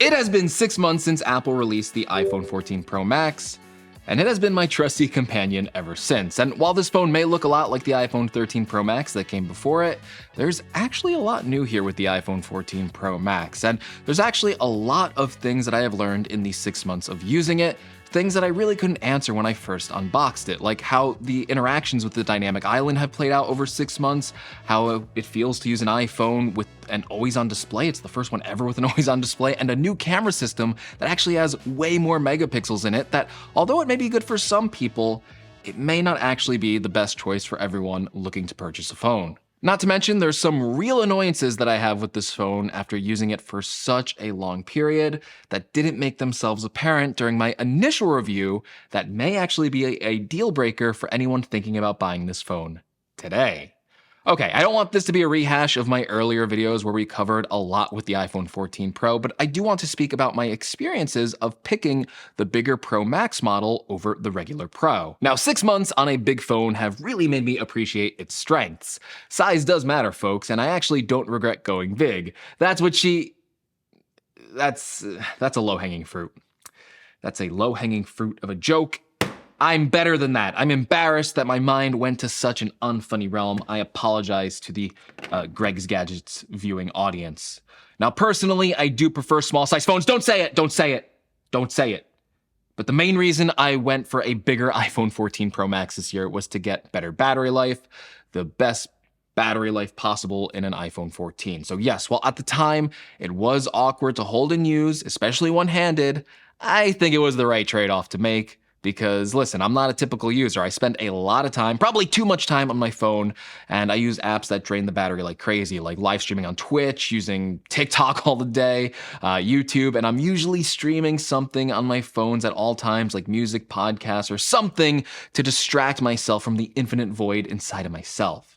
It has been 6 months since Apple released the iPhone 14 Pro Max, and it has been my trusty companion ever since. And while this phone may look a lot like the iPhone 13 Pro Max that came before it, there's actually a lot new here with the iPhone 14 Pro Max. And there's actually a lot of things that I have learned in these 6 months of using it, things that I really couldn't answer when I first unboxed it, like how the interactions with the dynamic island have played out over 6 months, how it feels to use an iPhone with an always-on display. It's the first one ever with an always-on display, and a new camera system that actually has way more megapixels in it that, although it may be good for some people, it may not actually be the best choice for everyone looking to purchase a phone. Not to mention, there's some real annoyances that I have with this phone after using it for such a long period that didn't make themselves apparent during my initial review that may actually be a deal breaker for anyone thinking about buying this phone today. Okay, I don't want this to be a rehash of my earlier videos where we covered a lot with the iPhone 14 Pro, but I do want to speak about my experiences of picking the bigger Pro Max model over the regular Pro. Now, 6 months on a big phone have really made me appreciate its strengths. Size does matter, folks, and I actually don't regret going big. That's a low-hanging fruit. That's a low-hanging fruit of a joke. I'm better than that. I'm embarrassed that my mind went to such an unfunny realm. I apologize to the Greg's Gadgets viewing audience. Now, personally, I do prefer small-sized phones. Don't say it! Don't say it! Don't say it! But the main reason I went for a bigger iPhone 14 Pro Max this year was to get better battery life, the best battery life possible in an iPhone 14. So yes, while at the time it was awkward to hold and use, especially one-handed, I think it was the right trade-off to make. Because listen, I'm not a typical user. I spend a lot of time, probably too much time on my phone, and I use apps that drain the battery like crazy, like live streaming on Twitch, using TikTok all the day, YouTube, and I'm usually streaming something on my phones at all times, like music, podcasts, or something to distract myself from the infinite void inside of myself.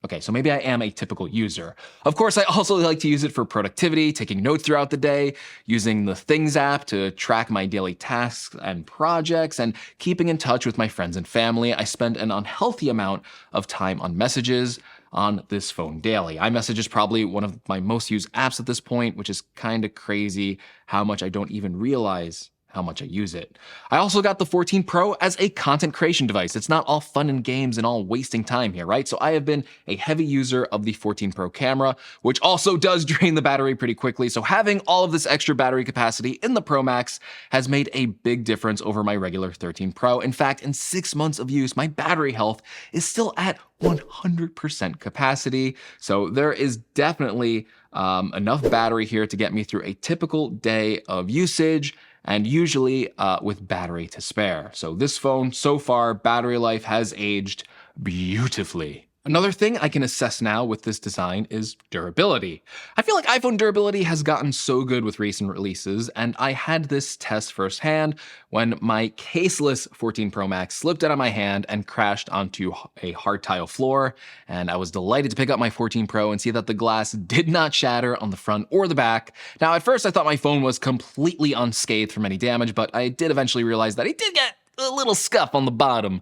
Okay, so maybe I am a typical user. Of course, I also like to use it for productivity, taking notes throughout the day, using the Things app to track my daily tasks and projects, and keeping in touch with my friends and family. I spend an unhealthy amount of time on messages on this phone daily. iMessage is probably one of my most used apps at this point, which is kind of crazy how much I don't even realize how much I use it. I also got the 14 Pro as a content creation device. It's not all fun and games and all wasting time here, right? So I have been a heavy user of the 14 Pro camera, which also does drain the battery pretty quickly. So having all of this extra battery capacity in the Pro Max has made a big difference over my regular 13 Pro. In fact, in 6 months of use, my battery health is still at 100% capacity. So there is definitely enough battery here to get me through a typical day of usage, and usually with battery to spare. So this phone, so far, battery life has aged beautifully. Another thing I can assess now with this design is durability. I feel like iPhone durability has gotten so good with recent releases, and I had this test firsthand when my caseless 14 Pro Max slipped out of my hand and crashed onto a hard tile floor, and I was delighted to pick up my 14 Pro and see that the glass did not shatter on the front or the back. Now, at first I thought my phone was completely unscathed from any damage, but I did eventually realize that it did get a little scuff on the bottom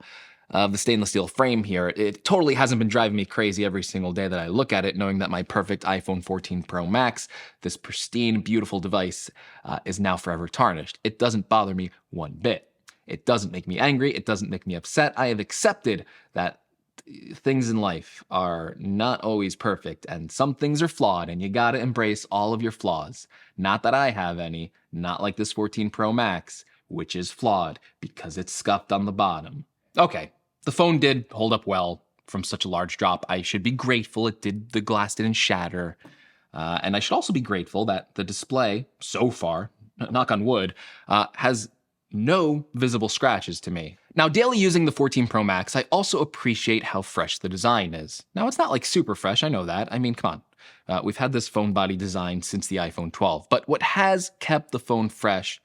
of the stainless steel frame here. It totally hasn't been driving me crazy every single day that I look at it, knowing that my perfect iPhone 14 Pro Max, this pristine, beautiful device, is now forever tarnished. It doesn't bother me one bit. It doesn't make me angry. It doesn't make me upset. I have accepted that things in life are not always perfect, and some things are flawed, and you gotta embrace all of your flaws. Not that I have any, not like this 14 Pro Max, which is flawed because it's scuffed on the bottom. Okay, the phone did hold up well from such a large drop. I should be grateful the glass didn't shatter. And I should also be grateful that the display, so far, knock on wood, has no visible scratches to me. Now, daily using the 14 Pro Max, I also appreciate how fresh the design is. Now, it's not like super fresh, I know that. I mean, come on. We've had this phone body design since the iPhone 12. But what has kept the phone fresh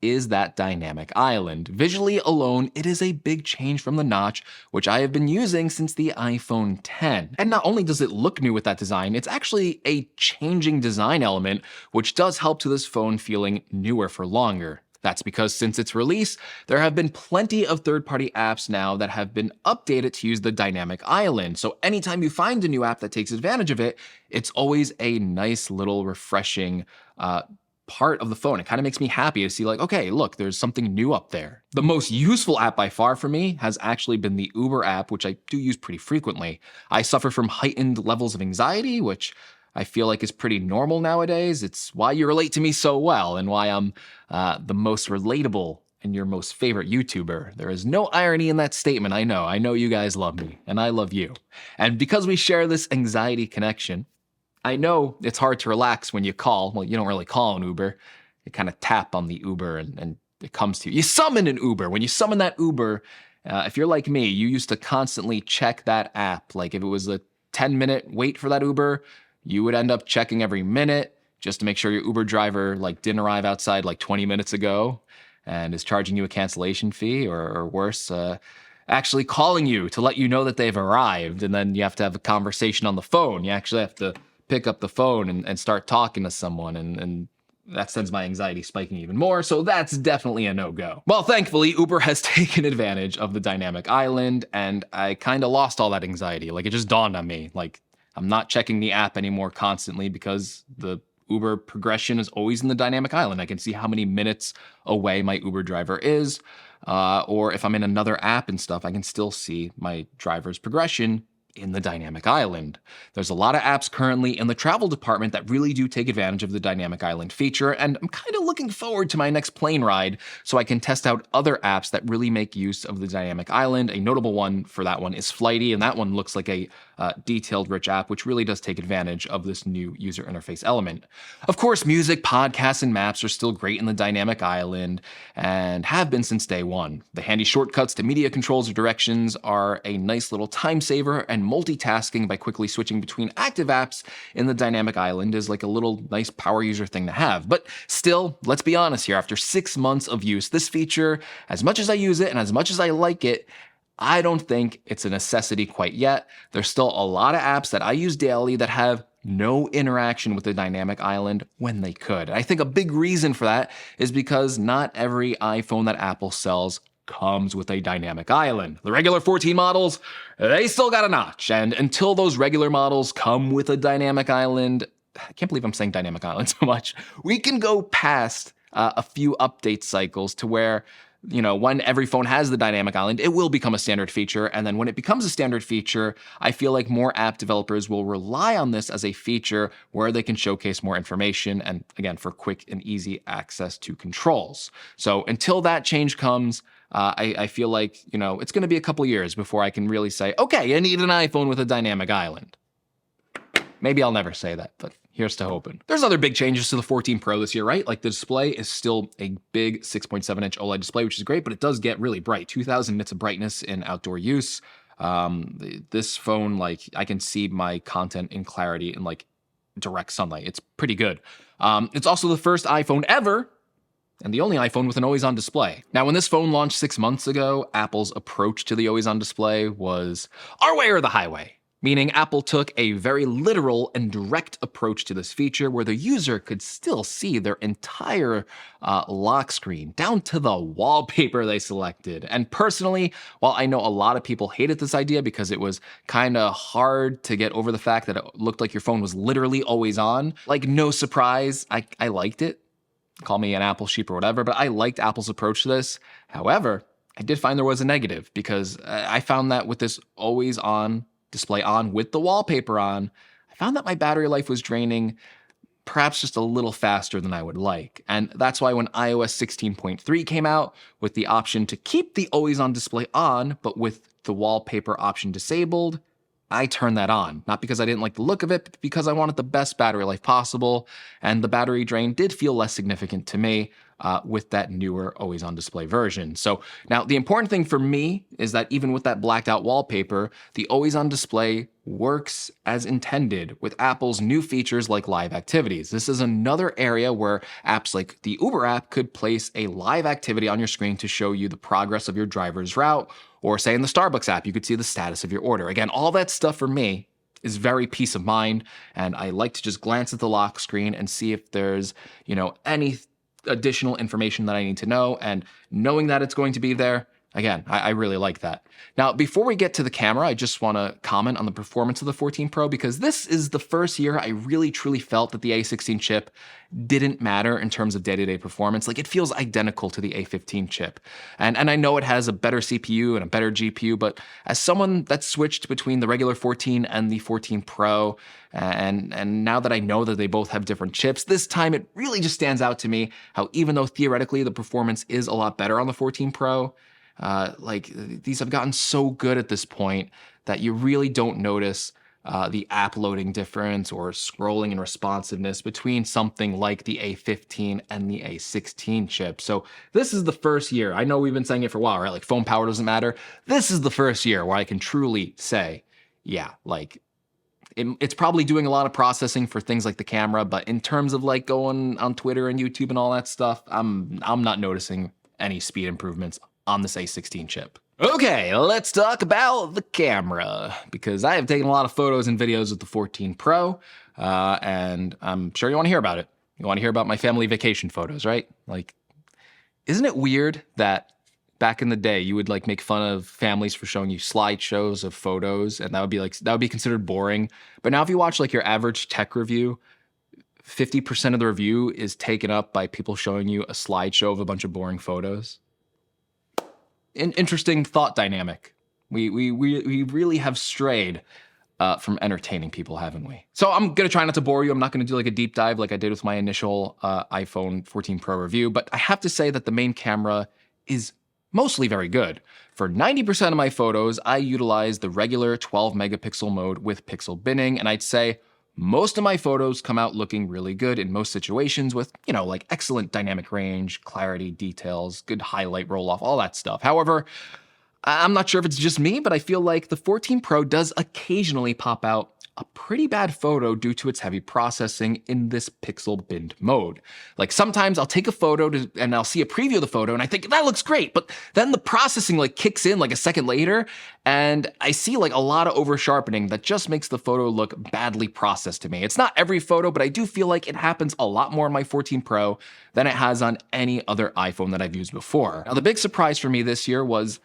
is that dynamic island. Visually alone, it is a big change from the notch, which I have been using since the iPhone 10. And not only does it look new with that design, it's actually a changing design element, which does help to this phone feeling newer for longer. That's because since its release, there have been plenty of third-party apps now that have been updated to use the dynamic island. So anytime you find a new app that takes advantage of it, it's always a nice little refreshing part of the phone. It kind of makes me happy to see like, okay, look, there's something new up there. The most useful app by far for me has actually been the Uber app, which I do use pretty frequently. I suffer from heightened levels of anxiety, which I feel like is pretty normal nowadays. It's why you relate to me so well and why I'm the most relatable and your most favorite YouTuber. There is no irony in that statement, I know. I know you guys love me, and I love you. And because we share this anxiety connection, I know it's hard to relax when you call. Well, you don't really call an Uber. You kind of tap on the Uber and it comes to you. You summon an Uber. When you summon that Uber, if you're like me, you used to constantly check that app. Like if it was a 10-minute wait for that Uber, you would end up checking every minute just to make sure your Uber driver like didn't arrive outside like 20 minutes ago and is charging you a cancellation fee or worse, actually calling you to let you know that they've arrived. And then you have to have a conversation on the phone. You actually have to pick up the phone and start talking to someone, and that sends my anxiety spiking even more, so that's definitely a no-go. Well, thankfully, Uber has taken advantage of the dynamic island, and I kind of lost all that anxiety. Like, it just dawned on me. Like, I'm not checking the app anymore constantly because the Uber progression is always in the dynamic island. I can see how many minutes away my Uber driver is, or if I'm in another app and stuff, I can still see my driver's progression in the dynamic island. There's a lot of apps currently in the travel department that really do take advantage of the dynamic island feature, and I'm kind of looking forward to my next plane ride so I can test out other apps that really make use of the dynamic island. A notable one for that one is Flighty, and that one looks like a detailed, rich app, which really does take advantage of this new user interface element. Of course, music, podcasts, and maps are still great in the dynamic island and have been since day one. The handy shortcuts to media controls or directions are a nice little time saver, and multitasking by quickly switching between active apps in the dynamic island is like a little nice power user thing to have. But still, let's be honest here, after 6 months of use, this feature, as much as I use it and as much as I like it, I don't think it's a necessity quite yet. There's still a lot of apps that I use daily that have no interaction with the dynamic island when they could. And I think a big reason for that is because not every iPhone that Apple sells comes with a dynamic island. The regular 14 models, they still got a notch. And until those regular models come with a dynamic island, I can't believe I'm saying dynamic island so much, we can go past a few update cycles to where, you know, when every phone has the dynamic island, it will become a standard feature. And then when it becomes a standard feature, I feel like more app developers will rely on this as a feature where they can showcase more information and, again, for quick and easy access to controls. So until that change comes, I feel like, you know, it's going to be a couple years before I can really say, okay, I need an iPhone with a dynamic island. Maybe I'll never say that, but here's to hoping. There's other big changes to the 14 Pro this year, right? Like the display is still a big 6.7-inch OLED display, which is great, but it does get really bright. 2000 nits of brightness in outdoor use. This phone, like, I can see my content in clarity in like direct sunlight. It's pretty good. It's also the first iPhone ever and the only iPhone with an always-on display. Now, when this phone launched 6 months ago, Apple's approach to the always-on display was our way or the highway. Meaning Apple took a very literal and direct approach to this feature where the user could still see their entire lock screen, down to the wallpaper they selected. And personally, while I know a lot of people hated this idea because it was kind of hard to get over the fact that it looked like your phone was literally always on, like no surprise, I liked it. Call me an Apple sheep or whatever, but I liked Apple's approach to this. However, I did find there was a negative because I found that with this always on display on with the wallpaper on, I found that my battery life was draining perhaps just a little faster than I would like. And that's why when iOS 16.3 came out with the option to keep the always on display on, but with the wallpaper option disabled, I turned that on. Not because I didn't like the look of it, but because I wanted the best battery life possible. And the battery drain did feel less significant to me with that newer always on display version. So now the important thing for me is that even with that blacked out wallpaper, the always on display works as intended with Apple's new features like live activities. This is another area where apps like the Uber app could place a live activity on your screen to show you the progress of your driver's route, or say in the Starbucks app, you could see the status of your order. Again, all that stuff for me is very peace of mind, and I like to just glance at the lock screen and see if there's, you know, any additional information that I need to know, and knowing that it's going to be there Again, I really like that. Now, before we get to the camera, I just want to comment on the performance of the 14 Pro because this is the first year I really truly felt that the A16 chip didn't matter in terms of day-to-day performance. Like, it feels identical to the A15 chip. And I know it has a better CPU and a better GPU, but as someone that switched between the regular 14 and the 14 Pro, and now that I know that they both have different chips, this time it really just stands out to me how even though theoretically the performance is a lot better on the 14 Pro, like these have gotten so good at this point that you really don't notice the app loading difference or scrolling and responsiveness between something like the A15 and the A16 chip. So this is the first year. I know we've been saying it for a while, right? Like phone power doesn't matter. This is the first year where I can truly say, yeah, like it's probably doing a lot of processing for things like the camera, but in terms of like going on Twitter and YouTube and all that stuff, I'm not noticing any speed improvements on this A16 chip. Okay, let's talk about the camera, because I have taken a lot of photos and videos with the 14 Pro, and I'm sure you want to hear about it. You want to hear about my family vacation photos, right? Like, isn't it weird that back in the day you would like make fun of families for showing you slideshows of photos, and that would be considered boring. But now if you watch like your average tech review, 50% of the review is taken up by people showing you a slideshow of a bunch of boring photos. An interesting thought dynamic. We really have strayed from entertaining people, haven't we? So I'm gonna try not to bore you. I'm not gonna do like a deep dive like I did with my initial iPhone 14 Pro review, but I have to say that the main camera is mostly very good. For 90% of my photos, I utilize the regular 12 megapixel mode with pixel binning, and I'd say most of my photos come out looking really good in most situations with, you know, like excellent dynamic range, clarity, details, good highlight roll off, all that stuff. However, I'm not sure if it's just me, but I feel like the 14 Pro does occasionally pop out a pretty bad photo due to its heavy processing in this pixel binned mode. Like sometimes I'll take a photo and I'll see a preview of the photo and I think that looks great, but then the processing like kicks in like a second later and I see like a lot of over sharpening that just makes the photo look badly processed to me. It's not every photo, but I do feel like it happens a lot more on my 14 Pro than it has on any other iPhone that I've used before. Now the big surprise for me this year was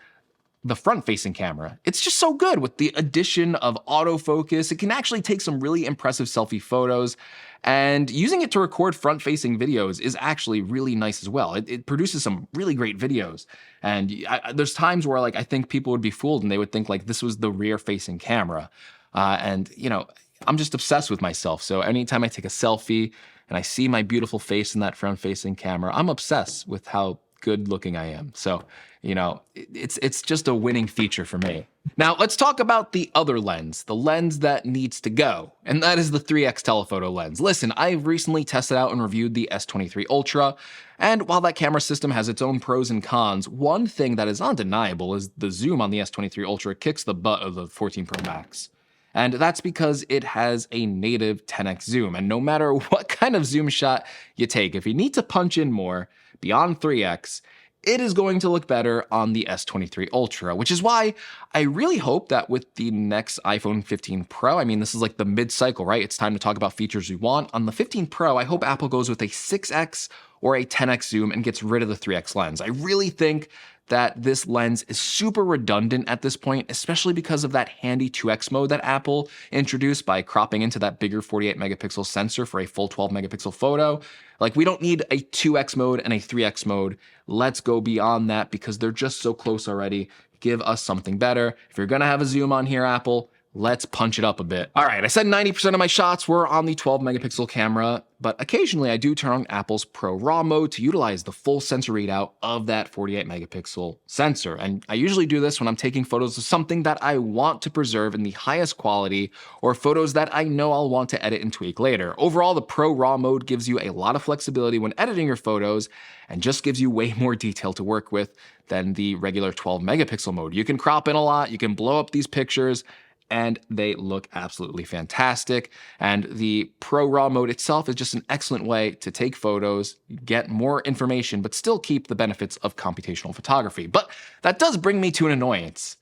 the front-facing camera. It's just so good with the addition of autofocus. It can actually take some really impressive selfie photos, and using it to record front-facing videos is actually really nice as well. It produces some really great videos, and there's times where like I think people would be fooled and they would think like this was the rear-facing camera, and you know, I'm just obsessed with myself. So anytime I take a selfie and I see my beautiful face in that front-facing camera, I'm obsessed with how good looking I am. So, you know, it's just a winning feature for me. Now, let's talk about the other lens, the lens that needs to go, and that is the 3x telephoto lens. Listen, I've recently tested out and reviewed the S23 Ultra, and while that camera system has its own pros and cons, one thing that is undeniable is the zoom on the S23 Ultra kicks the butt of the 14 Pro Max. And that's because it has a native 10x zoom, and no matter what kind of zoom shot you take, if you need to punch in more beyond 3x, it is going to look better on the S23 Ultra, which is why I really hope that with the next iPhone 15 Pro, I mean, this is like the mid-cycle, right? It's time to talk about features we want. On the 15 Pro, I hope Apple goes with a 6x or a 10x zoom and gets rid of the 3x lens. I really think that this lens is super redundant at this point, especially because of that handy 2x mode that Apple introduced by cropping into that bigger 48 megapixel sensor for a full 12 megapixel photo. Like, we don't need a 2x mode and a 3x mode. Let's go beyond that because they're just so close already. Give us something better. If you're gonna have a zoom on here, Apple, let's punch it up a bit. All right, I said 90% of my shots were on the 12 megapixel camera, but occasionally I do turn on Apple's Pro RAW mode to utilize the full sensor readout of that 48 megapixel sensor. And I usually do this when I'm taking photos of something that I want to preserve in the highest quality or photos that I know I'll want to edit and tweak later. Overall, the Pro RAW mode gives you a lot of flexibility when editing your photos and just gives you way more detail to work with than the regular 12 megapixel mode. You can crop in a lot, you can blow up these pictures, and they look absolutely fantastic. And the Pro RAW mode itself is just an excellent way to take photos, get more information, but still keep the benefits of computational photography. But that does bring me to an annoyance.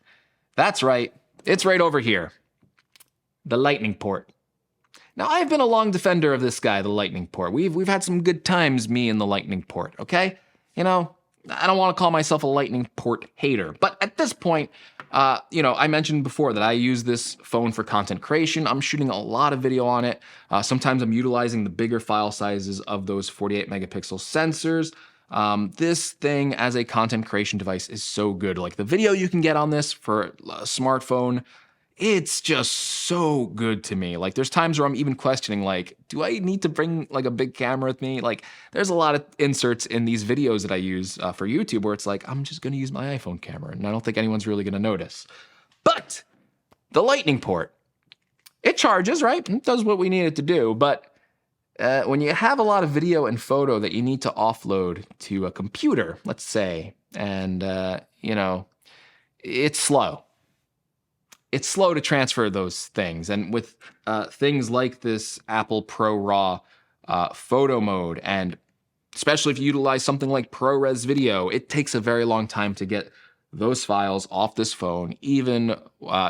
That's right, it's right over here. The lightning port. Now, I've been a long defender of this guy, the lightning port. We've had some good times, me and the lightning port, okay? You know, I don't want to call myself a lightning port hater, but at this point, I mentioned before that I use this phone for content creation. I'm shooting a lot of video on it. Sometimes I'm utilizing the bigger file sizes of those 48 megapixel sensors. This thing as a content creation device is so good. Like the video you can get on this for a smartphone, it's just so good to me. Like there's times where I'm even questioning, like, do I need to bring like a big camera with me? Like there's a lot of inserts in these videos that I use for YouTube where it's like, I'm just gonna use my iPhone camera and I don't think anyone's really gonna notice. But the lightning port, it charges, right? It does what we need it to do. But when you have a lot of video and photo that you need to offload to a computer, let's say, and it's slow. It's slow to transfer those things. And with things like this Apple ProRAW photo mode, and especially if you utilize something like ProRes video, it takes a very long time to get those files off this phone, even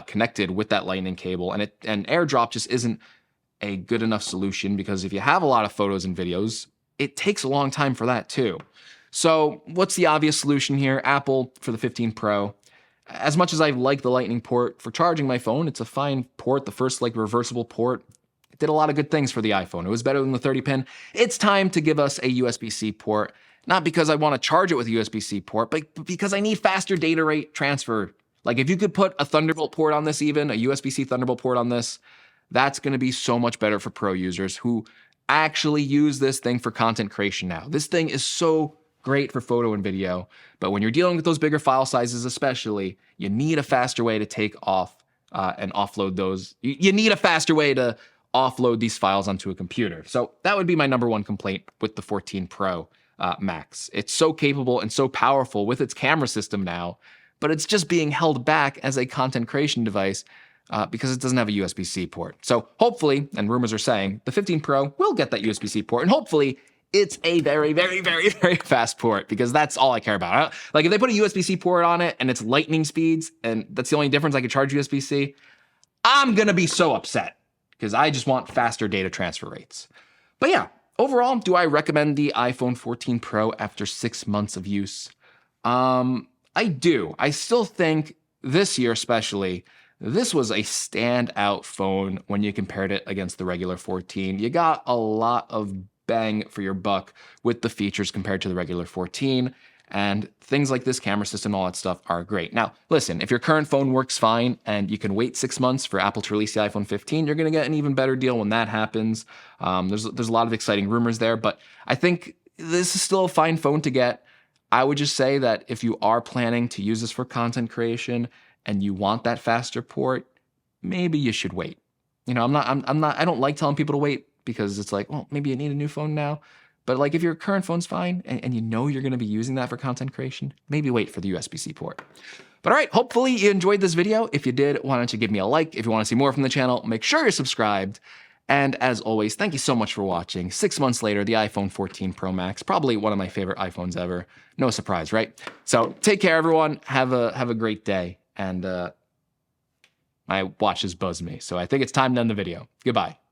connected with that lightning cable. And AirDrop just isn't a good enough solution, because if you have a lot of photos and videos, it takes a long time for that too. So what's the obvious solution here? Apple for the 15 Pro. As much as I like the lightning port for charging my phone, it's a fine port. The first reversible port, it did a lot of good things for the iPhone. It was better than the 30 pin. It's time to give us a USB-C port, not because I want to charge it with a USB-C port, but because I need faster data rate transfer. Like if you could put a Thunderbolt port on this, even a USB-C Thunderbolt port on this, that's going to be so much better for pro users who actually use this thing for content creation now. This thing is so great for photo and video, but when you're dealing with those bigger file sizes especially, you need a faster way to take off and offload those. You need a faster way to offload these files onto a computer. So that would be my number one complaint with the 14 Pro Max. It's so capable and so powerful with its camera system now, but it's just being held back as a content creation device because it doesn't have a USB-C port. So hopefully, and rumors are saying, the 15 Pro will get that USB-C port, and hopefully it's a very, very, very, very fast port, because that's all I care about. Like if they put a USB-C port on it and it's lightning speeds, and that's the only difference, I could charge USB-C, I'm gonna be so upset, because I just want faster data transfer rates. But yeah, overall, do I recommend the iPhone 14 Pro after 6 months of use? I do. I still think this year especially, this was a standout phone when you compared it against the regular 14. You got a lot of bang for your buck with the features compared to the regular 14, and things like this camera system, all that stuff are great. Now, listen, if your current phone works fine and you can wait 6 months for Apple to release the iPhone 15, you're going to get an even better deal when that happens. There's a lot of exciting rumors there, but I think this is still a fine phone to get. I would just say that if you are planning to use this for content creation and you want that faster port, maybe you should wait. I don't like telling people to wait, because it's like, well, maybe you need a new phone now. But like if your current phone's fine and you know you're going to be using that for content creation, maybe wait for the USB-C port. But all right, hopefully you enjoyed this video. If you did, why don't you give me a like? If you want to see more from the channel, make sure you're subscribed. And as always, thank you so much for watching. 6 months later, the iPhone 14 Pro Max, probably one of my favorite iPhones ever. No surprise, right? So take care, everyone. Have a great day. And my watch has buzzed me, so I think it's time to end the video. Goodbye.